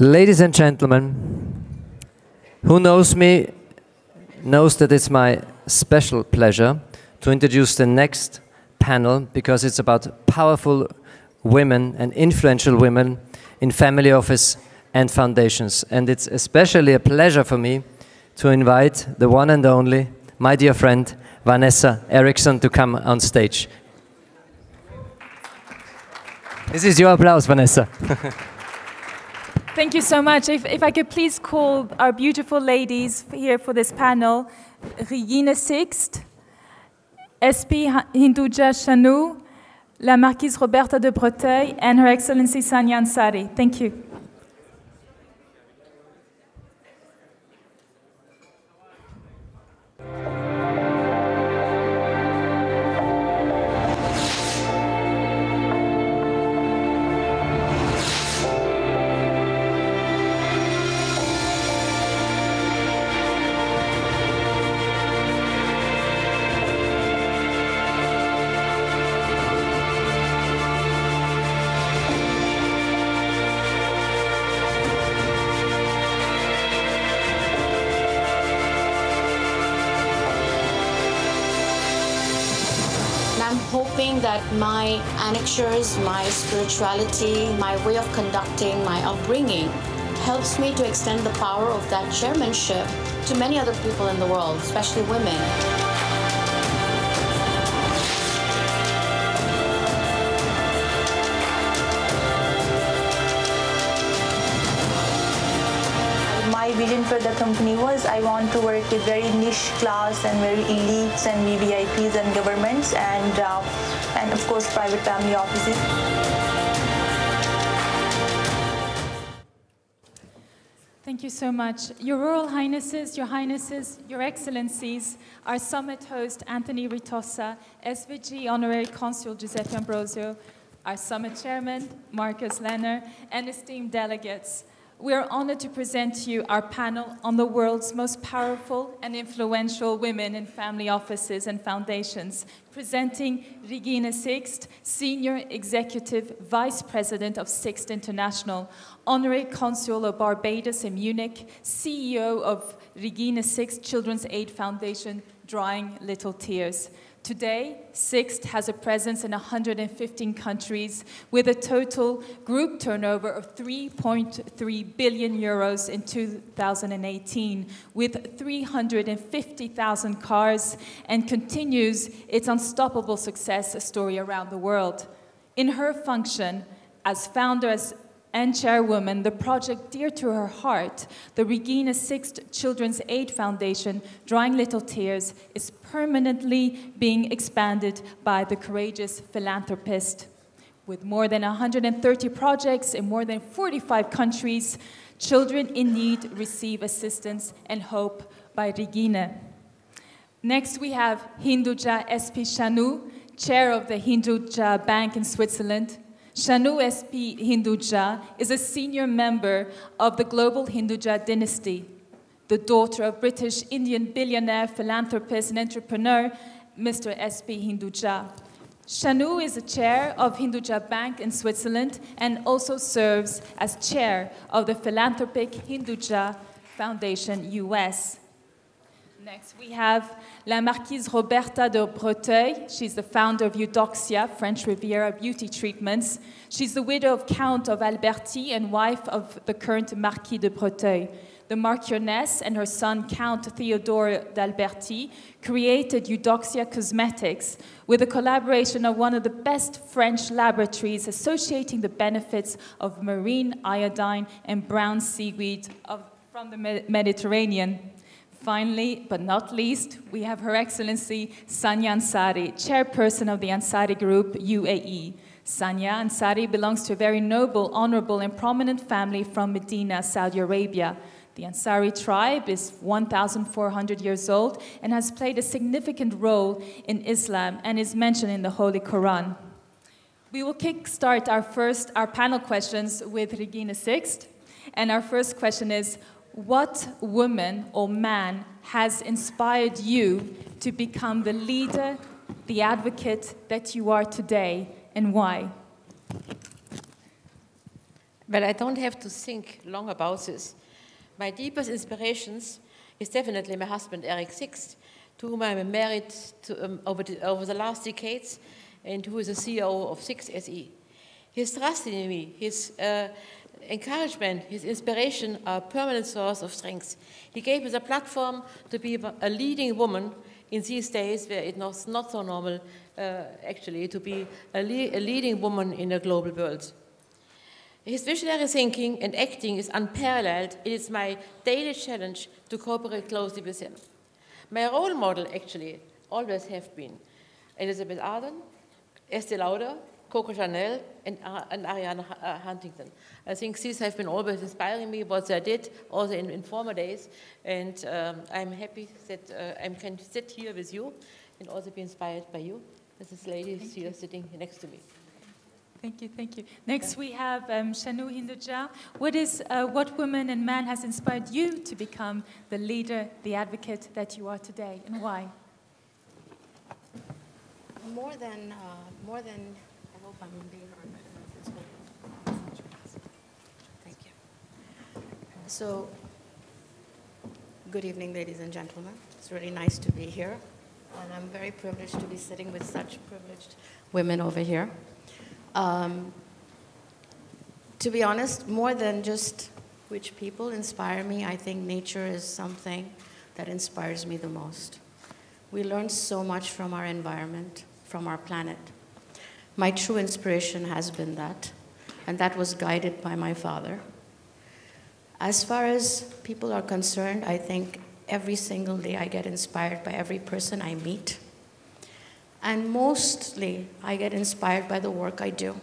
Ladies and gentlemen, who knows me knows that it's my special pleasure to introduce the next panel because it's about powerful women and influential women in family office and foundations. And it's especially a pleasure for me to invite the one and only, my dear friend, Vanessa Eriksson, to come on stage. This is your applause, Vanessa. Thank you so much. If I could please call our beautiful ladies here for this panel, Regine Sixt, SP Hinduja Shanu, La Marquise Roberta de Breteuil, and Her Excellency Sania Ansari. Thank you. That my annexures, my spirituality, my way of conducting, my upbringing helps me to extend the power of that chairmanship to many other people in the world, especially women. My vision for the company was I want to work with very niche class and very elites and VVIPs and governments and of course private family offices. Thank you so much. Your Royal Highnesses, Your Excellencies, our summit host Anthony Ritossa, SVG Honorary Consul Giuseppe Ambrosio, our summit chairman Marcus Lenner, and esteemed delegates. We are honored to present to you our panel on the world's most powerful and influential women in family offices and foundations, presenting Regine Sixt, Senior Executive Vice President of Sixt International, Honorary Consul of Barbados in Munich, CEO of Regine Sixt Children's Aid Foundation, Drying Little Tears. Today, Sixt has a presence in 115 countries with a total group turnover of 3.3 billion euros in 2018, with 350,000 cars, and continues its unstoppable success story around the world. In her function as founder and chairwoman, the project dear to her heart, the Regine Sixt Children's Aid Foundation, Drying Little Tears, is permanently being expanded by the courageous philanthropist. With more than 130 projects in more than 45 countries, children in need receive assistance and hope by Regine. Next, we have Hinduja SP Shanu, chair of the Hinduja Bank in Switzerland. Shanu SP Hinduja is a senior member of the global Hinduja dynasty, the daughter of British Indian billionaire, philanthropist, and entrepreneur, Mr. SP Hinduja. Shanu is the chair of Hinduja Bank in Switzerland and also serves as chair of the philanthropic Hinduja Foundation US. Next, we have La Marquise Roberta de Breteuil. She's the founder of Eudoxia, French Riviera Beauty Treatments. She's the widow of Count of Alberti and wife of the current Marquis de Breteuil. The Marchioness and her son, Count Theodore d'Alberti, created Eudoxia Cosmetics with a collaboration of one of the best French laboratories associating the benefits of marine iodine and brown seaweed from the Mediterranean. Finally, but not least, we have Her Excellency Sania Ansari, chairperson of the Ansari Group, UAE. Sania Ansari belongs to a very noble, honorable, and prominent family from Medina, Saudi Arabia. The Ansari tribe is 1,400 years old and has played a significant role in Islam and is mentioned in the Holy Quran. We will kickstart our panel questions with Regine Sixt. And our first question is, what woman or man has inspired you to become the leader, the advocate that you are today, and why? Well, I don't have to think long about this. My deepest inspirations is definitely my husband, Eric Sixt, to whom I'm married over the last decades, and who is the CEO of Sixt SE. His trust in me, his encouragement, his inspiration are a permanent source of strength. He gave me the platform to be a leading woman in these days where it was not so normal, actually, to be a leading woman in a global world. His visionary thinking and acting is unparalleled. It is my daily challenge to cooperate closely with him. My role model, actually, always have been Elizabeth Arden, Estee Lauder, Coco Chanel, and Ariana Huntington. I think these have been always inspiring me, what they did, also in former days, and I'm happy that I can sit here with you and also be inspired by you. This lady is here sitting next to me. Thank you, thank you. Next we have Shanu Hinduja. What woman and man has inspired you to become the leader, the advocate that you are today, and why? More than, I hope I'm being heard. Thank you. So, good evening, ladies and gentlemen. It's really nice to be here, and I'm very privileged to be sitting with such privileged women over here. To be honest, more than just which people inspire me, I think nature is something that inspires me the most. We learn so much from our environment, from our planet. My true inspiration has been that, and that was guided by my father. As far as people are concerned, I think every single day I get inspired by every person I meet. And mostly, I get inspired by the work I do.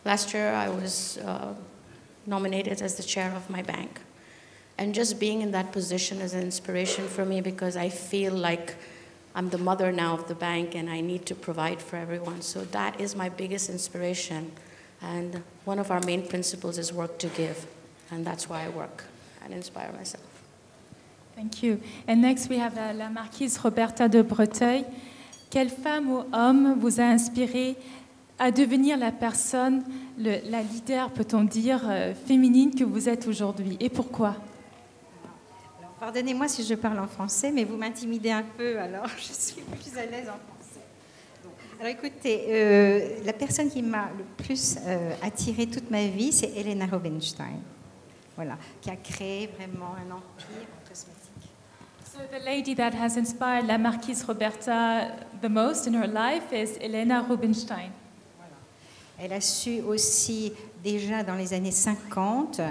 Last year, I was nominated as the chair of my bank. And just being in that position is an inspiration for me because I feel like I'm the mother now of the bank and I need to provide for everyone. So that is my biggest inspiration. And one of our main principles is work to give. And that's why I work and inspire myself. Thank you. And next we have la Marquise Roberta de Breteuil. Quelle femme ou homme vous a inspiré à devenir la personne, la leader, peut-on dire, féminine que vous êtes aujourd'hui? Et pourquoi? Pardonnez-moi si je parle en français, mais vous m'intimidez un peu, alors je suis plus à l'aise en français. Bon. Alors écoutez, la personne qui m'a le plus attirée toute ma vie, c'est Helena Rubinstein, voilà, qui a créé vraiment un empire en cosmétique. So the lady that has inspired la Marquise Roberta the most in her life is Helena Rubinstein. Voilà. Elle a su aussi, déjà dans les années 50,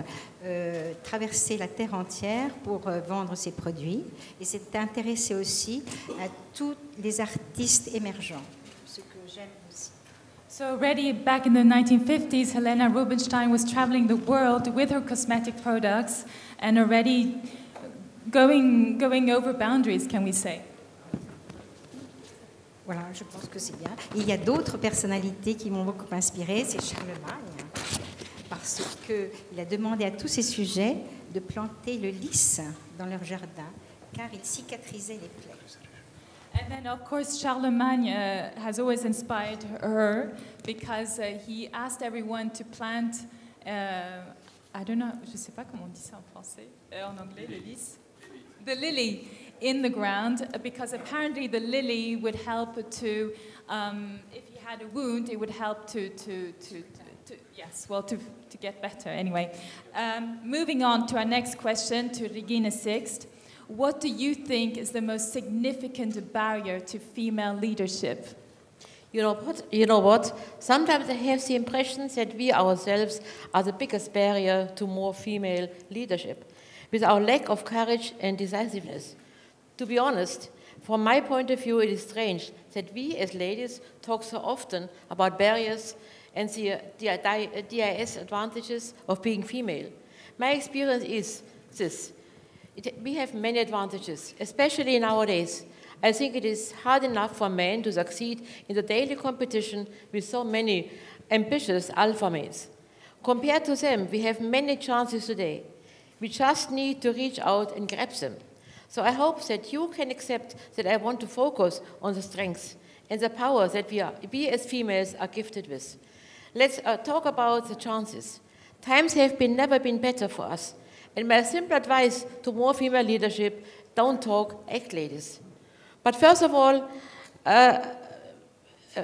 traverser la terre entière pour vendre ses produits et s'est intéressée aussi à tous les artistes émergents, ce que j'aime aussi. So already back in the 1950s, Helena Rubinstein was traveling the world with her cosmetic products and already going over boundaries, can we say? Voilà, je pense que c'est bien. Et il y a d'autres personnalités qui m'ont beaucoup inspirée, c'est Charlemagne, parce qu'il a demandé à tous ses sujets de planter le lys dans leur jardin, car il cicatrisait les plaies. And then, of course, Charlemagne has always inspired her because he asked everyone to plant, I don't know, je ne sais pas comment on dit ça en français, en anglais, le lys. The lily in the ground, because apparently the lily would help to, if you had a wound, it would help to get better. Anyway, moving on to our next question, to Regina Sixt. What do you think is the most significant barrier to female leadership? You know what? Sometimes I have the impression that we ourselves are the biggest barrier to more female leadership, with our lack of courage and decisiveness. To be honest, from my point of view, it is strange that we as ladies talk so often about barriers and the DIS advantages of being female. My experience is this. We have many advantages, especially nowadays. I think it is hard enough for men to succeed in the daily competition with so many ambitious alpha males. Compared to them, we have many chances today. We just need to reach out and grab them. So I hope that you can accept that I want to focus on the strengths and the power that we as females are gifted with. Let's talk about the chances. Times have never been better for us. And my simple advice to more female leadership, don't talk, act, ladies. But first of all,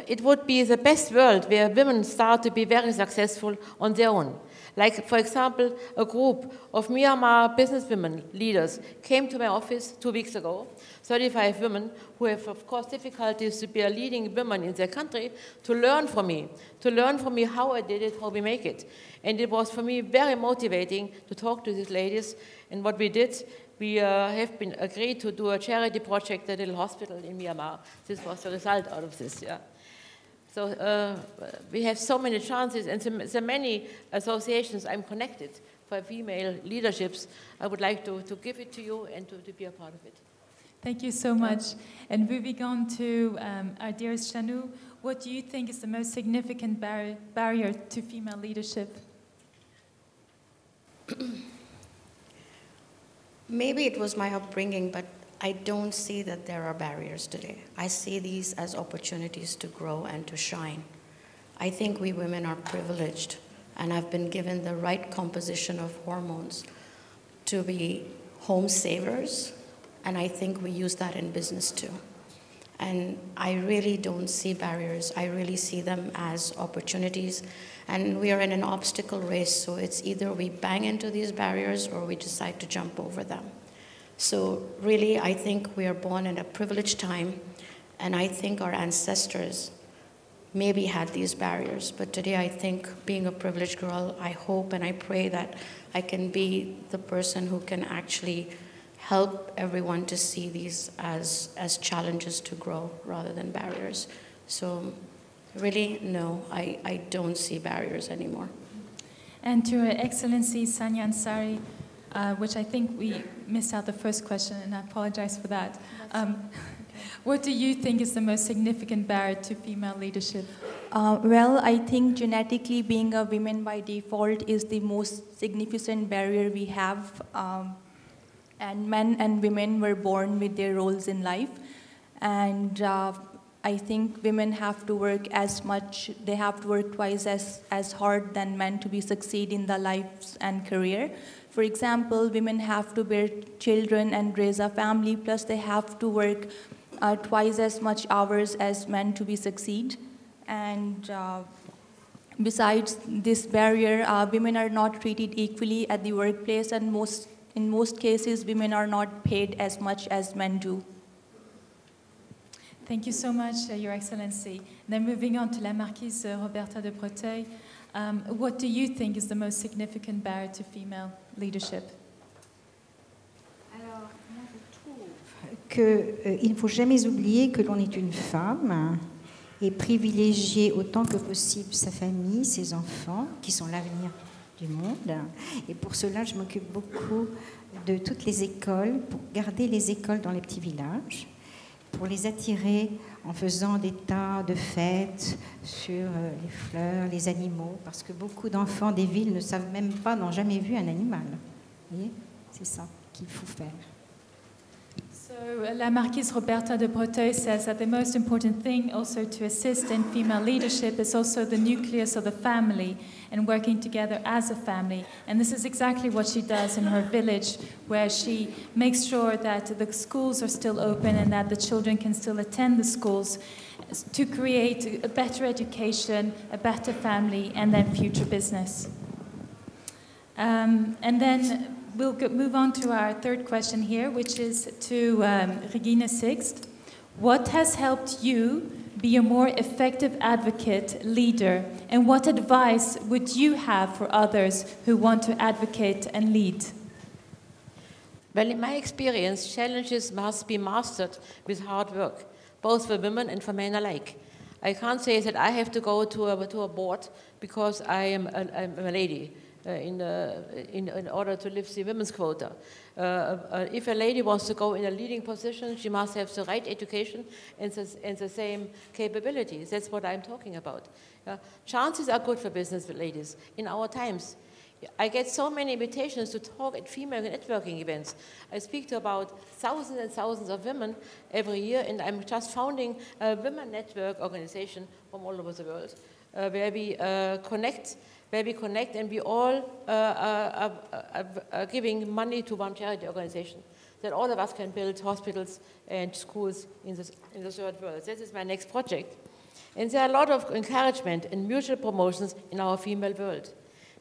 it would be the best world where women start to be very successful on their own. Like, for example, a group of Myanmar businesswomen leaders came to my office 2 weeks ago, 35 women who have, of course, difficulties to be a leading woman in their country, to learn from me how I did it, how we make it. And it was, for me, very motivating to talk to these ladies. And what we did, we have been agreed to do a charity project at a little hospital in Myanmar. This was the result out of this, yeah. So we have so many chances and so many associations I'm connected for female leaderships. I would like to give it to you and to be a part of it. Thank you so much. And moving on to our dearest Shanu, what do you think is the most significant barrier to female leadership? Maybe it was my upbringing, but I don't see that there are barriers today. I see these as opportunities to grow and to shine. I think we women are privileged and have been given the right composition of hormones to be home savers, and I think we use that in business too. And I really don't see barriers. I really see them as opportunities. And we are in an obstacle race, so it's either we bang into these barriers or we decide to jump over them. So really, I think we are born in a privileged time, and I think our ancestors maybe had these barriers. But today, I think being a privileged girl, I hope and I pray that I can be the person who can actually help everyone to see these as challenges to grow rather than barriers. So really, no, I don't see barriers anymore. And to Her Excellency Sanya Ansari, which I think we missed out the first question, and I apologize for that. What do you think is the most significant barrier to female leadership? Well, I think genetically being a woman by default is the most significant barrier we have. And men and women were born with their roles in life. And I think women have to work as much, they have to work twice as hard than men to succeed in their lives and career. For example, women have to bear children and raise a family, plus they have to work twice as much hours as men to succeed. And besides this barrier, women are not treated equally at the workplace, and in most cases, women are not paid as much as men do. Thank you so much, Your Excellency. Then moving on to La Marquise Roberta de Breteuil, what do you think is the most significant barrier to female leadership? Alors, moi je trouve qu'il ne faut jamais oublier que l'on est une femme et privilégier autant que possible sa famille, ses enfants, qui sont l'avenir du monde. Et pour cela, je m'occupe beaucoup de toutes les écoles, pour garder les écoles dans les petits villages, pour les attirer en faisant des tas de fêtes sur les fleurs, les animaux, parce que beaucoup d'enfants des villes ne savent même pas, n'ont jamais vu un animal. Vous voyez, c'est ça qu'il faut faire. So La Marquise Roberta de Breteuil says that the most important thing also to assist in female leadership is also the nucleus of the family and working together as a family. And this is exactly what she does in her village, where she makes sure that the schools are still open and that the children can still attend the schools to create a better education, a better family, and then future business. And then we'll move on to our third question here, which is to Regine Sixt. What has helped you be a more effective advocate, leader, and what advice would you have for others who want to advocate and lead? Well, in my experience, challenges must be mastered with hard work, both for women and for men alike. I can't say that I have to go to a board because I'm a lady. In order to lift the women's quota. If a lady wants to go in a leading position, she must have the right education and the same capabilities. That's what I'm talking about. Chances are good for business ladies in our times. I get so many invitations to talk at female networking events. I speak to about thousands and thousands of women every year, and I'm just founding a women network organization from all over the world where we connect where we connect and we all are giving money to one charity organization, that all of us can build hospitals and schools in the third world. This is my next project. And there are a lot of encouragement and mutual promotions in our female world.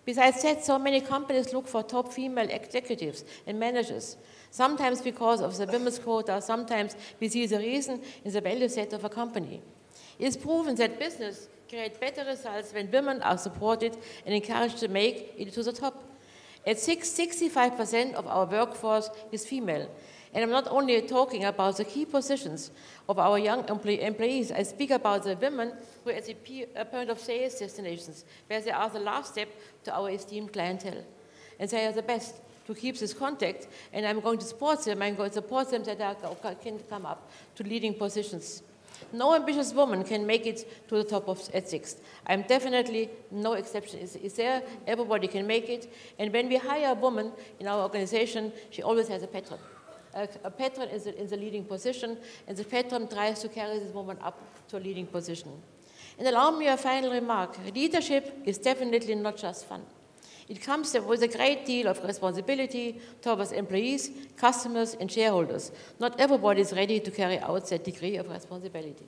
Besides that, so many companies look for top female executives and managers, sometimes because of the women's quota, sometimes we see the reason in the value set of a company. It is proven that business creates better results when women are supported and encouraged to make it to the top. At 65% of our workforce is female. And I'm not only talking about the key positions of our young employees, I speak about the women who are at the point of sales destinations, where they are the last step to our esteemed clientele. And they are the best to keep this contact, and I'm going to support them. I'm going to support them that they can come up to leading positions. No ambitious woman can make it to the top at Sixt. I'm definitely no exception. Is there? Everybody can make it. And when we hire a woman in our organization, she always has a patron. A patron is in the leading position, and the patron tries to carry this woman up to a leading position. And allow me a final remark. Leadership is definitely not just fun. It comes with a great deal of responsibility towards employees, customers, and shareholders. Not everybody is ready to carry out that degree of responsibility.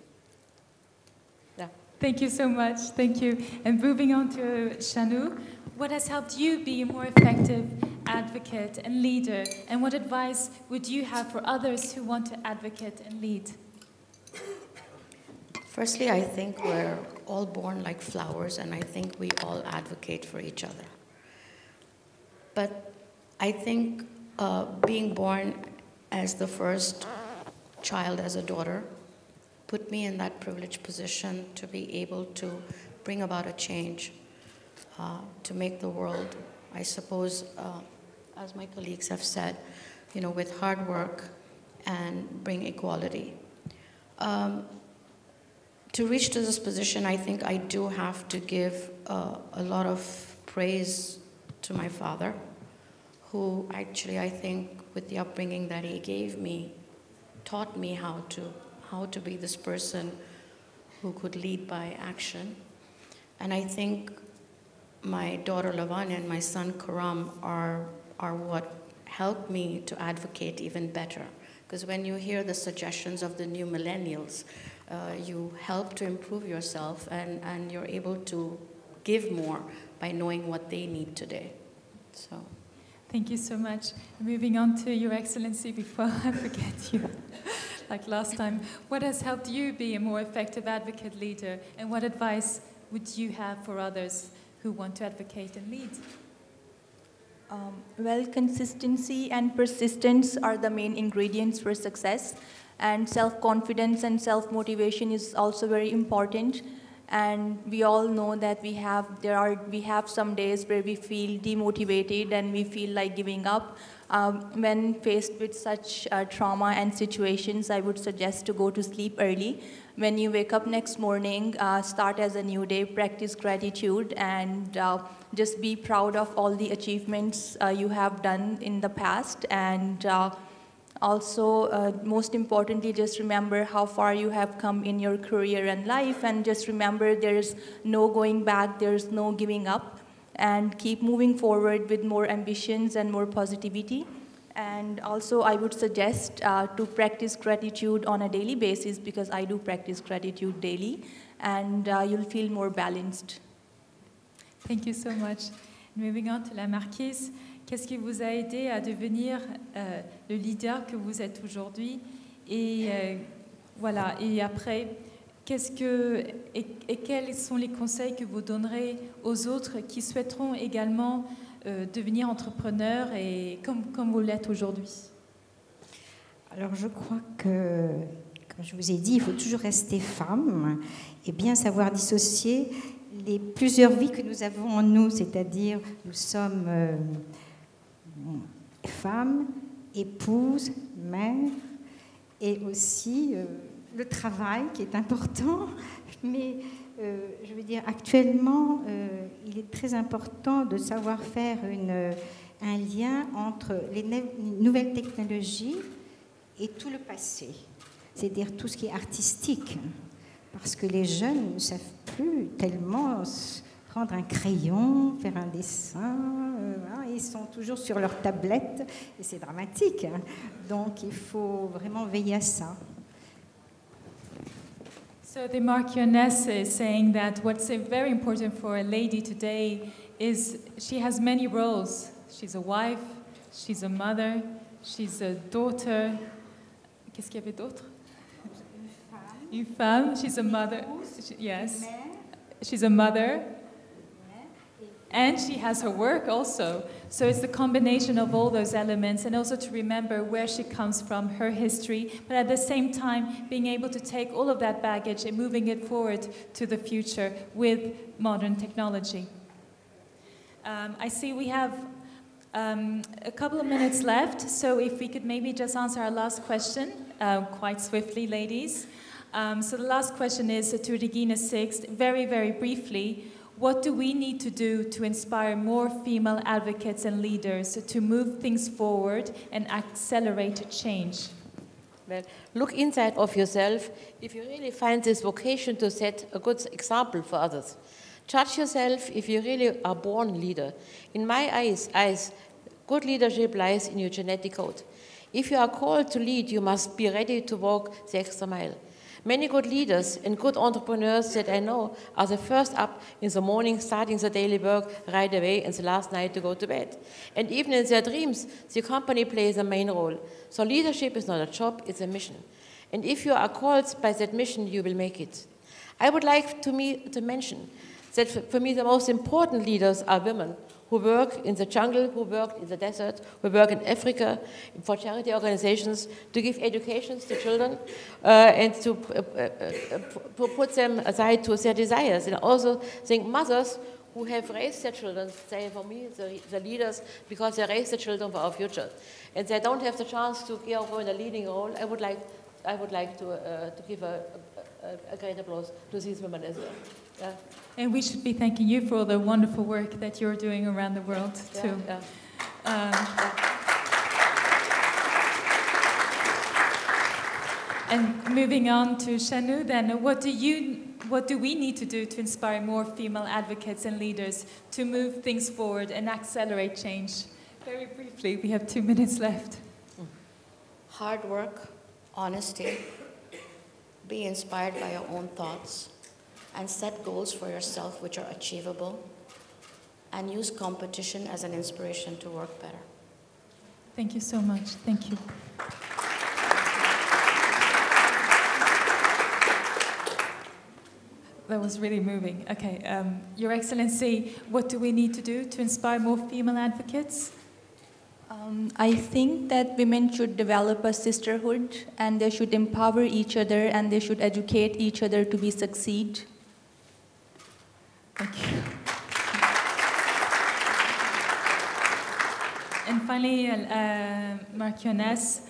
Yeah. Thank you so much. Thank you. And moving on to Shanu, what has helped you be a more effective advocate and leader? And what advice would you have for others who want to advocate and lead? Firstly, I think we're all born like flowers, and I think we all advocate for each other. But I think being born as the first child, as a daughter, put me in that privileged position to be able to bring about a change, to make the world, I suppose, as my colleagues have said, with hard work and bring equality. To reach to this position, I think I do have to give a lot of praise to my father, who actually, I think, with the upbringing that he gave me, taught me how to be this person who could lead by action. And I think my daughter Lavanya and my son Karam are what helped me to advocate even better. Because when you hear the suggestions of the new millennials, you help to improve yourself, and you're able to give more by knowing what they need today. So, thank you so much. Moving on to Your Excellency, before I forget you, like last time, what has helped you be a more effective advocate leader, and what advice would you have for others who want to advocate and lead? Well, consistency and persistence are the main ingredients for success, and self-confidence and self-motivation is also very important. And we all know that we have some days where we feel demotivated and we feel like giving up. When faced with such trauma and situations, I would suggest to go to sleep early. When you wake up next morning, start as a new day, practice gratitude, and just be proud of all the achievements you have done in the past. And also, most importantly, just remember how far you have come in your career and life, and just remember there's no going back, there's no giving up, and keep moving forward with more ambitions and more positivity. And also, I would suggest to practice gratitude on a daily basis, because I do practice gratitude daily, and you'll feel more balanced. Thank you so much. Moving on to la Marquise. Qu'est-ce qui vous a aidé à devenir le leader que vous êtes aujourd'hui? Et voilà. Et après, quels sont les conseils que vous donnerez aux autres qui souhaiteront également devenir entrepreneurs et comme vous l'êtes aujourd'hui? Alors, je crois que, comme je vous ai dit, il faut toujours rester femme et bien savoir dissocier les plusieurs vies que nous avons en nous, c'est-à-dire nous sommes femme, épouse, mère, et aussi le travail qui est important. Mais je veux dire, actuellement, il est très important de savoir faire un lien entre les nouvelles technologies et tout le passé, c'est-à-dire tout ce qui est artistique. Parce que les jeunes ne savent plus tellement prendre un crayon, faire un dessin. Ils sont toujours sur leur tablette et c'est dramatique. Hein. Donc il faut vraiment veiller à ça. So the Marchioness is saying that what's very important for a lady today is she has many roles. She's a wife, she's a mother, she's a daughter. Qu'est-ce qu'il y avait d'autre? Une femme. She's a mother. Yes. She's a mother. And she has her work also. So it's the combination of all those elements, and also to remember where she comes from, her history, but at the same time being able to take all of that baggage and moving it forward to the future with modern technology. I see we have a couple of minutes left, so if we could maybe just answer our last question quite swiftly, ladies. So the last question is to Regina Sixt, very, very briefly. What do we need to do to inspire more female advocates and leaders to move things forward and accelerate change? Well, look inside of yourself if you really find this vocation to set a good example for others. Judge yourself if you really are born leader. In my eyes, good leadership lies in your genetic code. If you are called to lead, you must be ready to walk the extra mile. Many good leaders and good entrepreneurs that I know are the first up in the morning, starting the daily work right away, and the last night to go to bed. And even in their dreams, the company plays a main role. So leadership is not a job, it's a mission. And if you are called by that mission, you will make it. I would like to mention that for me the most important leaders are women who work in the jungle, who work in the desert, who work in Africa for charity organizations to give education to children and to put them aside to their desires. And I also think mothers who have raised their children, say for me, the leaders, because they raise the children for our future. And they don't have the chance to go in a leading role. I would like to give a great applause to these women as well. Yeah. And we should be thanking you for all the wonderful work that you're doing around the world, too. Yeah. And moving on to Shanu, then, what do we need to do to inspire more female advocates and leaders to move things forward and accelerate change? Very briefly, we have 2 minutes left. Hard work, honesty, be inspired by your own thoughts, and set goals for yourself which are achievable, and use competition as an inspiration to work better. Thank you so much. Thank you. That was really moving. Okay, Your Excellency, what do we need to do to inspire more female advocates? I think that women should develop a sisterhood, and they should empower each other, and they should educate each other to succeed. Thank you. And finally, Marchioness,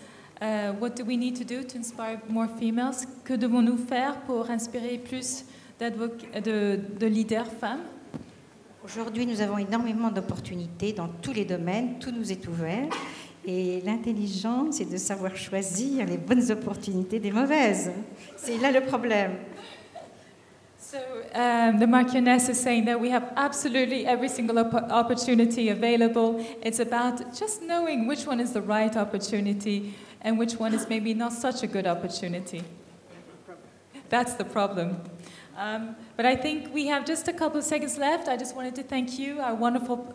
what do we need to do to inspire more females? Que devons-nous faire pour inspirer plus de leaders femmes? Aujourd'hui, nous avons énormément d'opportunités dans tous les domaines, tout nous est ouvert. Et l'intelligence, c'est de savoir choisir les bonnes opportunités des mauvaises. C'est là le problème. So the Marchioness is saying that we have absolutely every single opportunity available. It's about just knowing which one is the right opportunity and which one is maybe not such a good opportunity. That's the problem. But I think we have just a couple of seconds left. I just wanted to thank you, our wonderful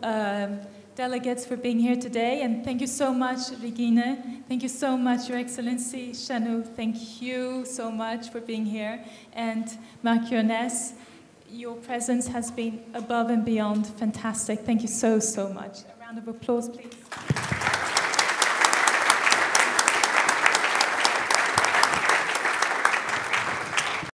delegates, for being here today. And thank you so much, Regina. Thank you so much, Your Excellency. Shanu, thank you so much for being here. And Marchioness, your presence has been above and beyond fantastic. Thank you so, so much. A round of applause, please.